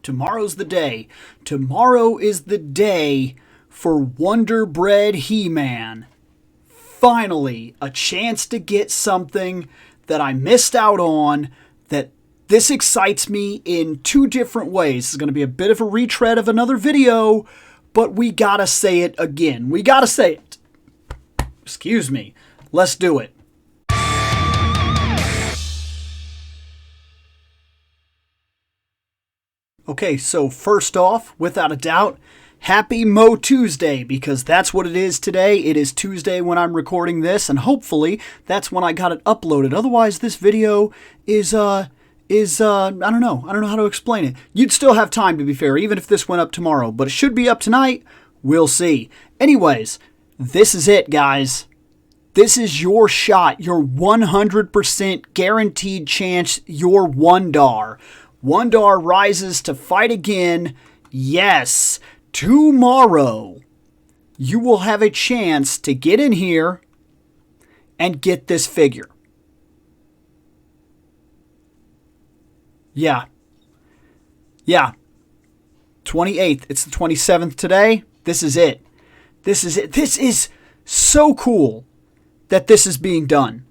Tomorrow's the day. Tomorrow is the day for Wonder Bread He-Man. Finally, a chance to get something that I missed out on. That this excites me in two different ways. This is going to be a bit of a retread of another video, but we gotta say it again. We gotta say it. Excuse me. Let's do it. Okay, so first off, without a doubt, happy MOTUesday, because that's what it is today. It is Tuesday when I'm recording this, and hopefully that's when I got it uploaded. Otherwise, this video is I don't know. I don't know how to explain it. You'd still have time, to be fair, even if this went up tomorrow, but it should be up tonight. We'll see. Anyways, this is it, guys. This is your shot, your 100% guaranteed chance, your Wun-Dar. Wun-Dar rises to fight again. Yes, tomorrow you will have a chance to get in here and get this figure. Yeah. 28th. It's the 27th today. This is it. This is it. This is so cool that this is being done.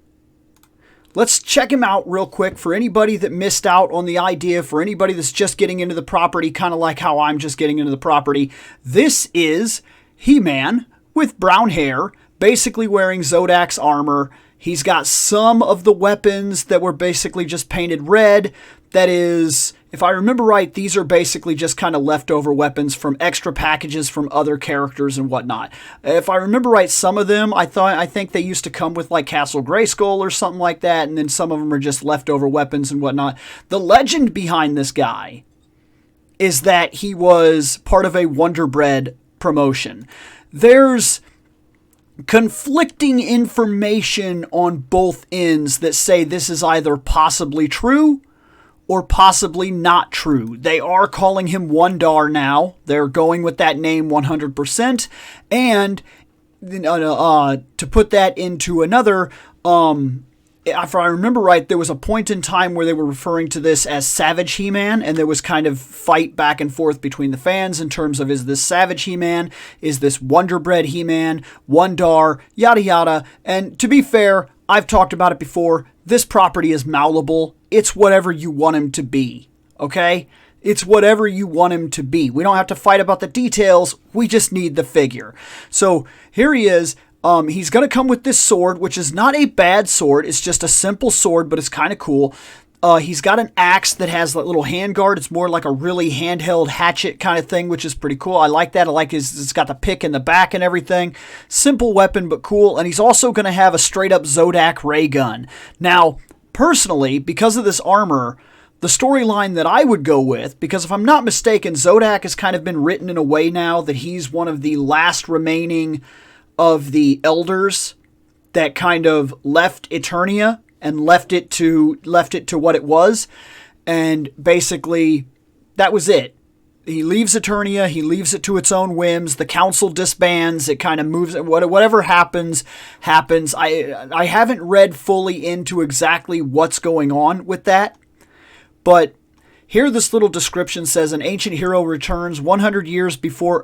Let's check him out real quick for anybody that missed out on the idea, for anybody that's just getting into the property, kind of like how I'm just getting into the property. This is He-Man with brown hair, basically wearing Zodak's armor. He's got some of the weapons that were basically just painted red. That is, if I remember right, these are basically just kind of leftover weapons from extra packages from other characters and whatnot. If I remember right, some of them, I think they used to come with like Castle Grayskull or something like that, and then some of them are just leftover weapons and whatnot. The legend behind this guy is that he was part of a Wonder Bread promotion. There's conflicting information on both ends that say this is either possibly true or possibly not true. They are calling him Wun-Dar now. They're going with that name 100%. And to put that into another, if I remember right, there was a point in time where they were referring to this as Savage He-Man, and there was kind of fight back and forth between the fans in terms of, is this Savage He-Man? Is this Wonder Bread He-Man? Wun-Dar? Yada yada. And to be fair, I've talked about it before. This property is malleable. It's whatever you want him to be, okay? It's whatever you want him to be. We don't have to fight about the details. We just need the figure. So here he is. He's going to come with this sword, which is not a bad sword. It's just a simple sword, but it's kind of cool. He's got an axe that has that little handguard. It's more like a really handheld hatchet kind of thing, which is pretty cool. I like that. I like it's got the pick in the back and everything. Simple weapon, but cool. And he's also going to have a straight-up Zodak ray gun. Now, personally, because of this armor, the storyline that I would go with, because if I'm not mistaken, Zodak has kind of been written in a way now that he's one of the last remaining of the elders that kind of left Eternia and left it to what it was. And basically, that was it. He leaves Eternia. He leaves it to its own whims. The council disbands. It kind of moves. Whatever happens, happens. I haven't read fully into exactly what's going on with that. But here this little description says, an ancient hero returns 100 years before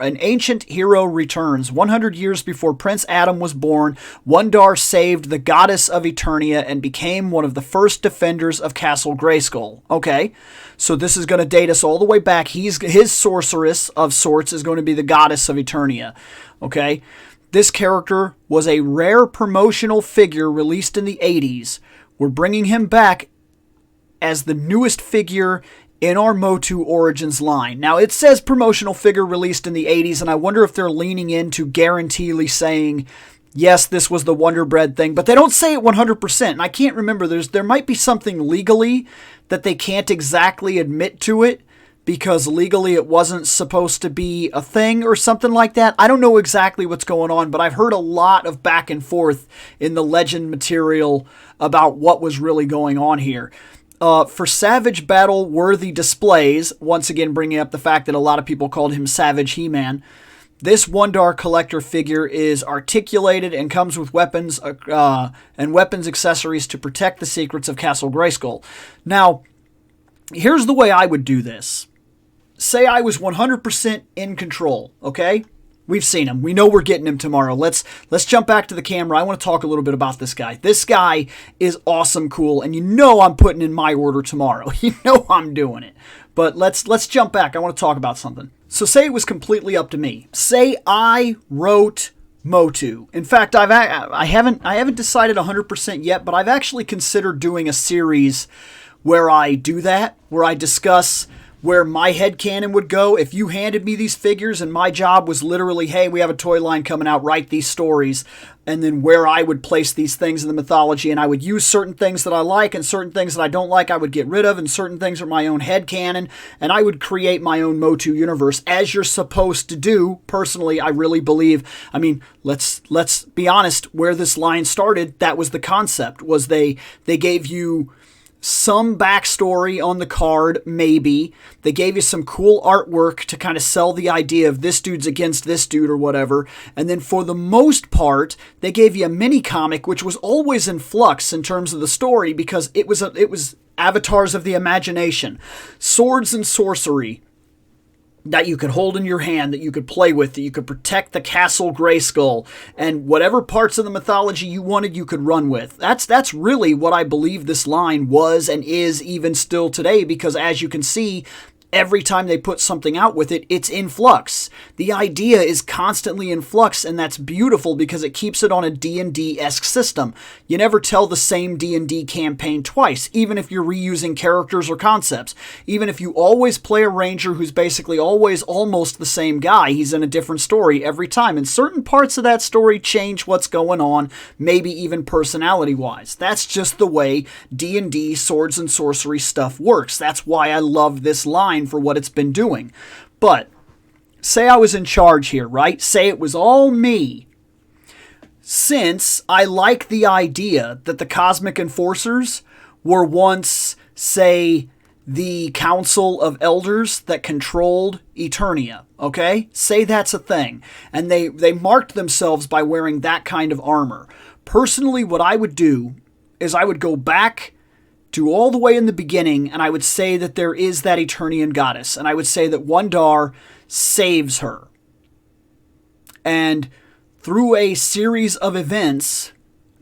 Prince Adam was born. Wun-Dar saved the goddess of Eternia and became one of the first defenders of Castle Grayskull. Okay, so this is going to date us all the way back. His sorceress of sorts is going to be the goddess of Eternia. Okay, this character was a rare promotional figure released in the 80s. We're bringing him back as the newest figure in our MOTU Origins line. Now, it says promotional figure released in the 80s, and I wonder if they're leaning into guaranteedly saying, yes, this was the Wonder Bread thing, but they don't say it 100%, and I can't remember. There might be something legally that they can't exactly admit to it, because legally it wasn't supposed to be a thing or something like that. I don't know exactly what's going on, but I've heard a lot of back and forth in the legend material about what was really going on here. For Savage battle-worthy displays, once again bringing up the fact that a lot of people called him Savage He-Man, this Wun-Dar collector figure is articulated and comes with weapons and weapons accessories to protect the secrets of Castle Grayskull. Now, here's the way I would do this. say I was 100% in control, okay? We've seen him. We know we're getting him tomorrow. Let's jump back to the camera. I want to talk a little bit about this guy. This guy is awesome, cool, and you know I'm putting in my order tomorrow. You know I'm doing it. But let's jump back. I want to talk about something. So say it was completely up to me. Say I wrote MOTU. In fact, I haven't decided 100% yet, but I've actually considered doing a series where I do that, where I discuss where my headcanon would go if you handed me these figures and my job was literally, hey, we have a toy line coming out, write these stories, and then where I would place these things in the mythology, and I would use certain things that I like and certain things that I don't like I would get rid of, and certain things are my own headcanon, and I would create my own MOTU universe, as you're supposed to do. Personally, I really believe, I mean, let's be honest, where this line started, that was the concept, was they gave you some backstory on the card, maybe. They gave you some cool artwork to kind of sell the idea of this dude's against this dude or whatever. And then for the most part, they gave you a mini comic, which was always in flux in terms of the story because it was avatars of the imagination, swords and sorcery that you could hold in your hand, that you could play with, that you could protect the Castle Grayskull, and whatever parts of the mythology you wanted, you could run with. That's really what I believe this line was and is even still today, because as you can see, every time they put something out with it, it's in flux. The idea is constantly in flux, and that's beautiful because it keeps it on a D&D-esque system. You never tell the same D&D campaign twice, even if you're reusing characters or concepts. Even if you always play a ranger who's basically always almost the same guy, he's in a different story every time, and certain parts of that story change what's going on, maybe even personality-wise. That's just the way D&D swords and sorcery stuff works. That's why I love this line for what it's been doing. But say I was in charge here, right? Say it was all me. Since I like the idea that the Cosmic Enforcers were once, say, the Council of Elders that controlled Eternia, okay? Say that's a thing. And they marked themselves by wearing that kind of armor. Personally, what I would do is I would go back to all the way in the beginning, and I would say that there is that Eternian goddess, and I would say that Wun-Dar saves her. And through a series of events,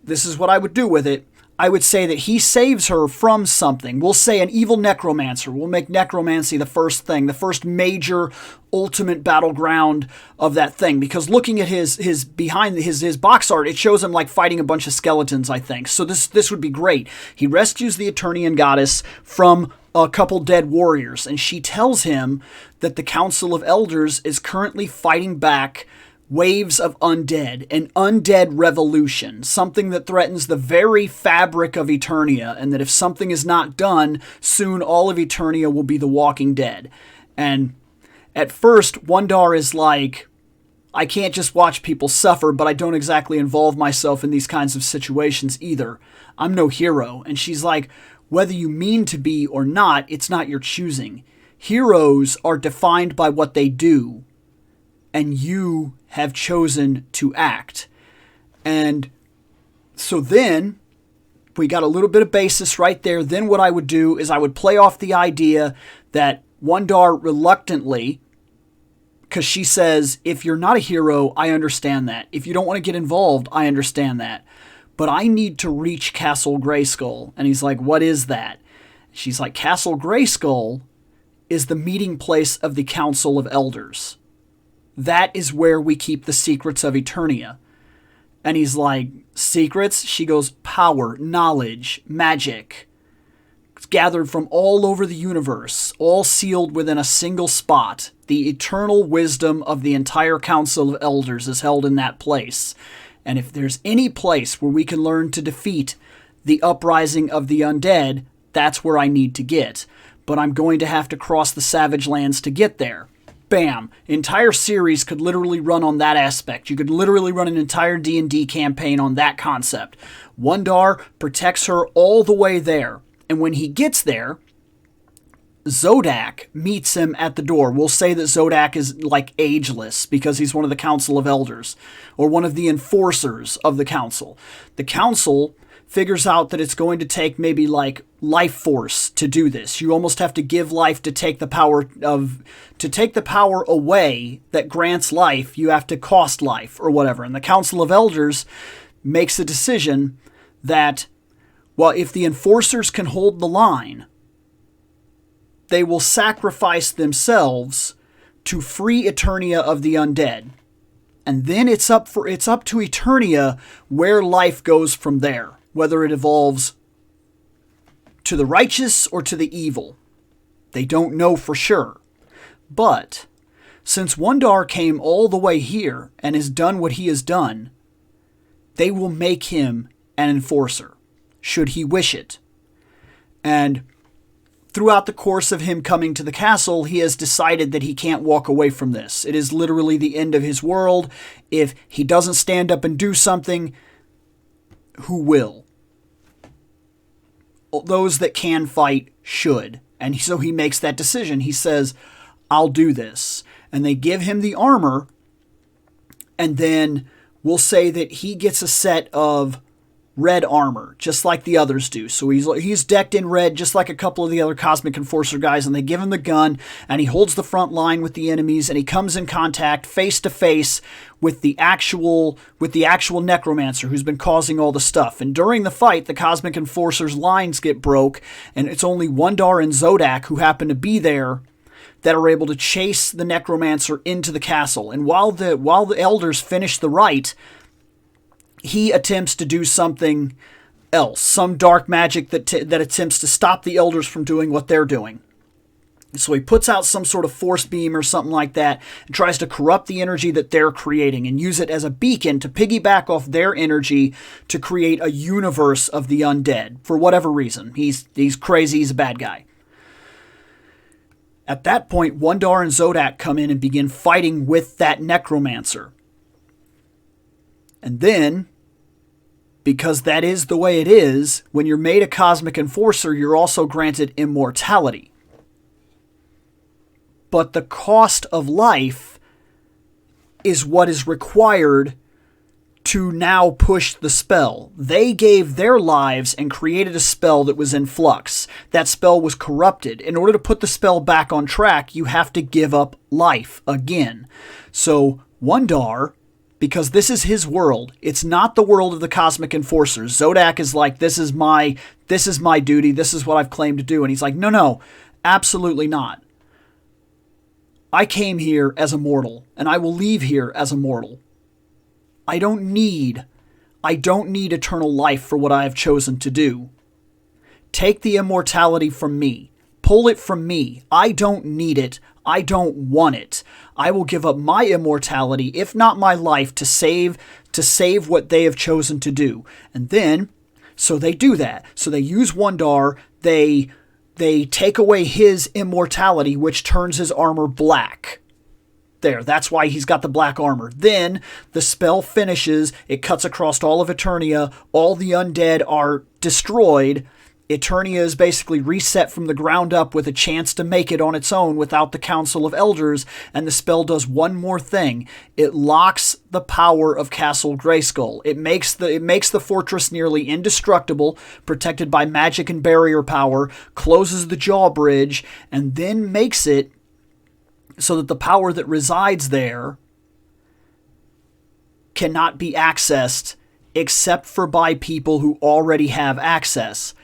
this is what I would do with it, I would say that he saves her from something. We'll say an evil necromancer. We'll make necromancy the first thing, the first major ultimate battleground of that thing. Because looking at his behind his box art, it shows him like fighting a bunch of skeletons, I think. So this would be great. He rescues the Eternian goddess from a couple dead warriors, and she tells him that the Council of Elders is currently fighting back waves of undead, an undead revolution, something that threatens the very fabric of Eternia, and that if something is not done, soon all of Eternia will be the Walking Dead. And at first, Wun-Dar is like, I can't just watch people suffer, but I don't exactly involve myself in these kinds of situations either. I'm no hero. And she's like, whether you mean to be or not, it's not your choosing. Heroes are defined by what they do, and you have chosen to act. And so then we got a little bit of basis right there. Then what I would do is I would play off the idea that Wun-Dar reluctantly, because she says, if you're not a hero, I understand that. If you don't want to get involved, I understand that. But I need to reach Castle Grayskull. And he's like, what is that? She's like, Castle Grayskull is the meeting place of the Council of Elders. That is where we keep the secrets of Eternia. And he's like, secrets? She goes, power, knowledge, magic. It's gathered from all over the universe, all sealed within a single spot. The eternal wisdom of the entire Council of Elders is held in that place. And if there's any place where we can learn to defeat the uprising of the undead, that's where I need to get. But I'm going to have to cross the Savage Lands to get there. Bam. Entire series could literally run on that aspect. You could literally run an entire D&D campaign on that concept. Wun-Dar protects her all the way there. And when he gets there, Zodak meets him at the door. We'll say that Zodak is like ageless because he's one of the Council of Elders or one of the enforcers of the Council. The Council figures out that it's going to take maybe like life force to do this. You almost have to give life to take the power away that grants life. You have to cost life or whatever. And the Council of Elders makes a decision that, well, if the enforcers can hold the line, they will sacrifice themselves to free Eternia of the undead. And then it's up to Eternia where life goes from there, whether it evolves to the righteous or to the evil. They don't know for sure. But since Wun-Dar came all the way here and has done what he has done, they will make him an enforcer, should he wish it. And throughout the course of him coming to the castle, he has decided that he can't walk away from this. It is literally the end of his world. If he doesn't stand up and do something, who will? Those that can fight should. And so he makes that decision. He says, I'll do this. And they give him the armor, and then we'll say that he gets a set of red armor, just like the others do. So he's decked in red, just like a couple of the other Cosmic Enforcer guys, and they give him the gun, and he holds the front line with the enemies, and he comes in contact face to face with the actual necromancer who's been causing all the stuff. And during the fight, the Cosmic Enforcer's lines get broke, and it's only Wun-Dar and Zodak who happen to be there that are able to chase the necromancer into the castle. And while the elders finish the rite, he attempts to do something else, some dark magic that attempts to stop the elders from doing what they're doing. So he puts out some sort of force beam or something like that and tries to corrupt the energy that they're creating and use it as a beacon to piggyback off their energy to create a universe of the undead for whatever reason. He's crazy, he's a bad guy. At that point, Wun-Dar and Zodak come in and begin fighting with that necromancer. And then, because that is the way it is, when you're made a Cosmic Enforcer, you're also granted immortality. But the cost of life is what is required to now push the spell. They gave their lives and created a spell that was in flux. That spell was corrupted. In order to put the spell back on track, you have to give up life again. So Wun-Dar, because this is his world, it's not the world of the Cosmic Enforcers. Zodak is like, this is my duty, this is what I've claimed to do. And he's like, no, absolutely not. I came here as a mortal, and I will leave here as a mortal. I don't need eternal life for what I have chosen to do. Take the immortality from me. Pull it from me. I don't need it. I don't want it. I will give up my immortality, if not my life, to save what they have chosen to do. And then, so they do that. So they use Wun-Dar. They take away his immortality, which turns his armor black. There, that's why he's got the black armor. Then the spell finishes. It cuts across all of Eternia. All the undead are destroyed. Eternia is basically reset from the ground up with a chance to make it on its own without the Council of Elders, and the spell does one more thing. It locks the power of Castle Grayskull. It makes the fortress nearly indestructible, protected by magic and barrier power, closes the drawbridge, and then makes it so that the power that resides there cannot be accessed except for by people who already have access.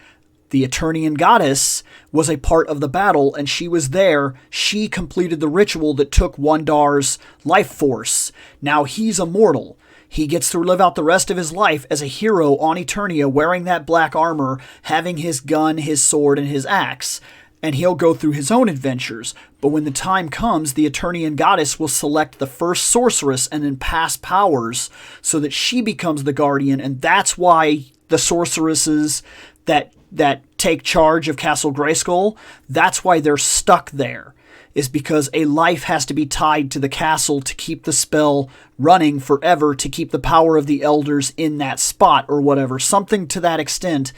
The Eternian goddess was a part of the battle, and she was there. She completed the ritual that took Wun-Dar's life force. Now he's immortal. He gets to live out the rest of his life as a hero on Eternia, wearing that black armor, having his gun, his sword, and his axe. And he'll go through his own adventures. But when the time comes, the Eternian goddess will select the first sorceress and then pass powers so that she becomes the guardian. And that's why the sorceresses that take charge of Castle Grayskull, that's why they're stuck there, is because a life has to be tied to the castle to keep the spell running forever, to keep the power of the elders in that spot or whatever, something to that extent.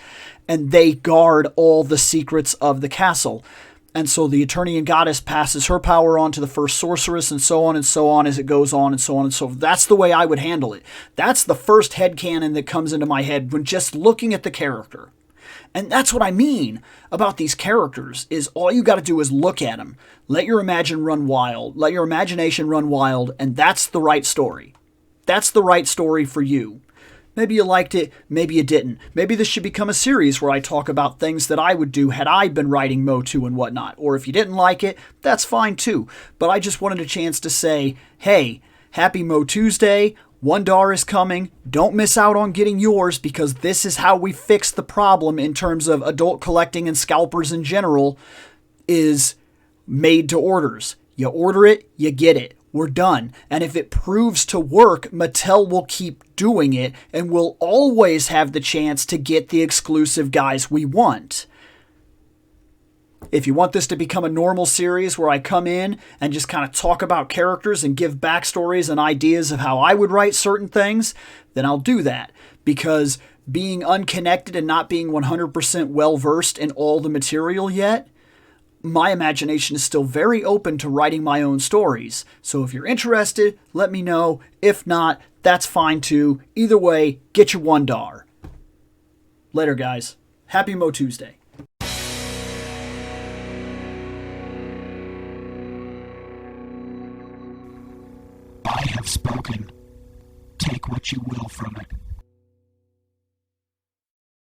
And they guard all the secrets of the castle. And so the Eternian Goddess passes her power on to the first sorceress, and so on as it goes on and so on and so forth. That's the way I would handle it. That's the first headcanon that comes into my head when just looking at the character. And that's what I mean about these characters, is all you got to do is look at them. Let your imagination run wild, and that's the right story. That's the right story for you. Maybe you liked it, maybe you didn't. Maybe this should become a series where I talk about things that I would do had I been writing MOTU and whatnot. Or if you didn't like it, that's fine too. But I just wanted a chance to say, hey, happy MOTUesday. Wun-Dar is coming. Don't miss out on getting yours, because this is how we fix the problem in terms of adult collecting and scalpers in general, is made to orders. You order it, you get it. We're done. And if it proves to work, Mattel will keep doing it, and we'll always have the chance to get the exclusive guys we want. If you want this to become a normal series where I come in and just kind of talk about characters and give backstories and ideas of how I would write certain things, then I'll do that. Because being unconnected and not being 100% well-versed in all the material yet, my imagination is still very open to writing my own stories. So if you're interested, let me know. If not, that's fine too. Either way, get your Wun-Dar. Later, guys. Happy MOTUesday. I have spoken. Take what you will from it.